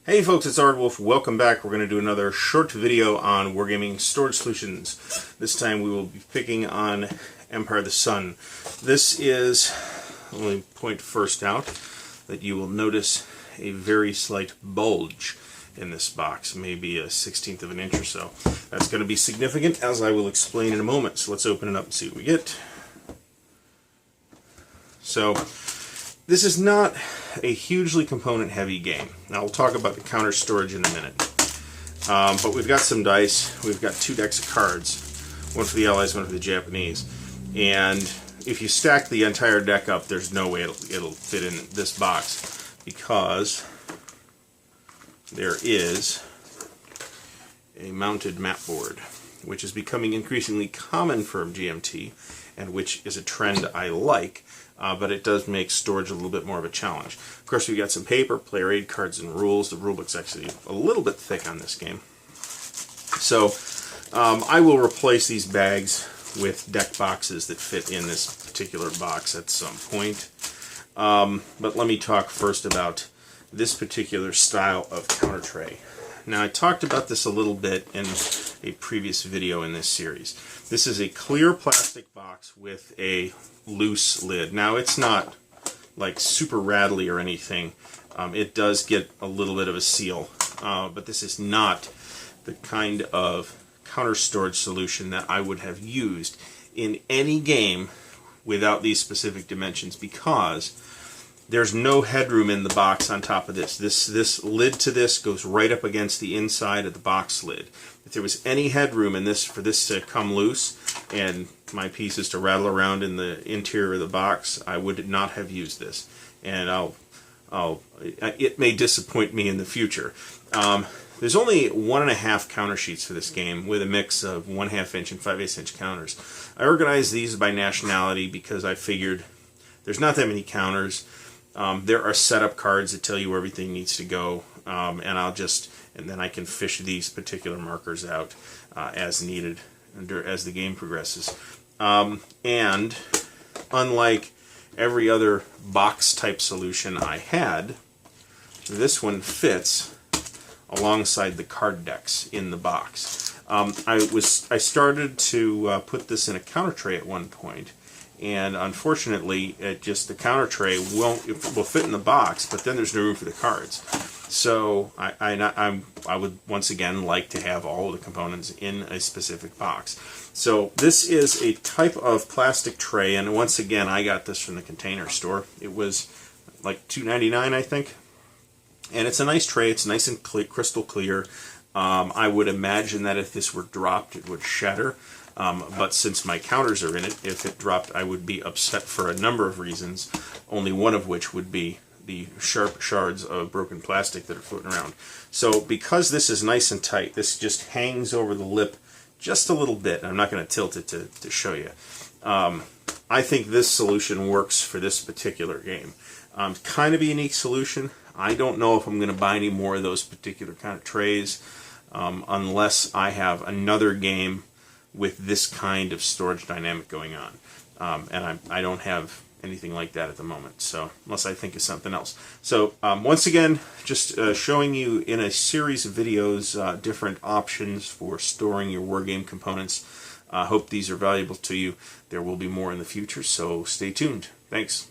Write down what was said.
Hey folks, it's Ardwulf. Welcome back. We're going to do another short video on Wargaming Storage Solutions. This time we will be picking on Empire of the Sun. This is, let me point first out that you will notice a very slight bulge in this box, maybe a 1/16 of an inch or so. That's going to be significant, as I will explain in a moment. So let's open it up and see what we get. So this is not a hugely component-heavy game. Now we'll talk about the counter storage in a minute. But we've got some dice. We've got 2 decks of cards, one for the Allies, one for the Japanese. And if you stack the entire deck up, there's no way it'll fit in this box, because there is a mounted map board, which is becoming increasingly common for GMT, and which is a trend I like. But it does make storage a little bit more of a challenge. Of course, we've got some paper, player aid cards, and rules. The rulebook's actually a little bit thick on this game. So I will replace these bags with deck boxes that fit in this particular box at some point. But let me talk first about this particular style of counter tray. Now, I talked about this a little bit in a previous video in this series. This is a clear plastic box with a loose lid. Now, it's not like super rattly or anything. It does get a little bit of a seal, but this is not the kind of counter storage solution that I would have used in any game without these specific dimensions, because there's no headroom in the box on top of this. This lid to this goes right up against the inside of the box lid. If there was any headroom in this for this to come loose and my pieces to rattle around in the interior of the box, I would not have used this. And it may disappoint me in the future. There's only 1.5 counter sheets for this game, with a mix of 1/2 inch and 5/8 inch counters. I organized these by nationality because I figured there's not that many counters. There are setup cards that tell you where everything needs to go, and then I can fish these particular markers out as needed as the game progresses. And unlike every other box type solution I had, this one fits alongside the card decks in the box. I started to put this in a counter tray at one point, and unfortunately, the counter tray will fit in the box, but then there's no room for the cards. So I would once again like to have all of the components in a specific box. So this is a type of plastic tray, and once again, I got this from the Container Store. It was like $2.99, I think. And it's a nice tray. It's nice and crystal clear. I would imagine that if this were dropped, it would shatter. But since my counters are in it, if it dropped, I would be upset for a number of reasons, only one of which would be the sharp shards of broken plastic that are floating around. So because this is nice and tight, this just hangs over the lip just a little bit. I'm not going to tilt it to show you. I think this solution works for this particular game. Kind of a unique solution. I don't know if I'm going to buy any more of those particular kind of trays unless I have another game with this kind of storage dynamic going on. And I don't have anything like that at the moment, so unless I think of something else. So once again, just showing you in a series of videos different options for storing your Wargame components. I hope these are valuable to you. There will be more in the future, so stay tuned. Thanks.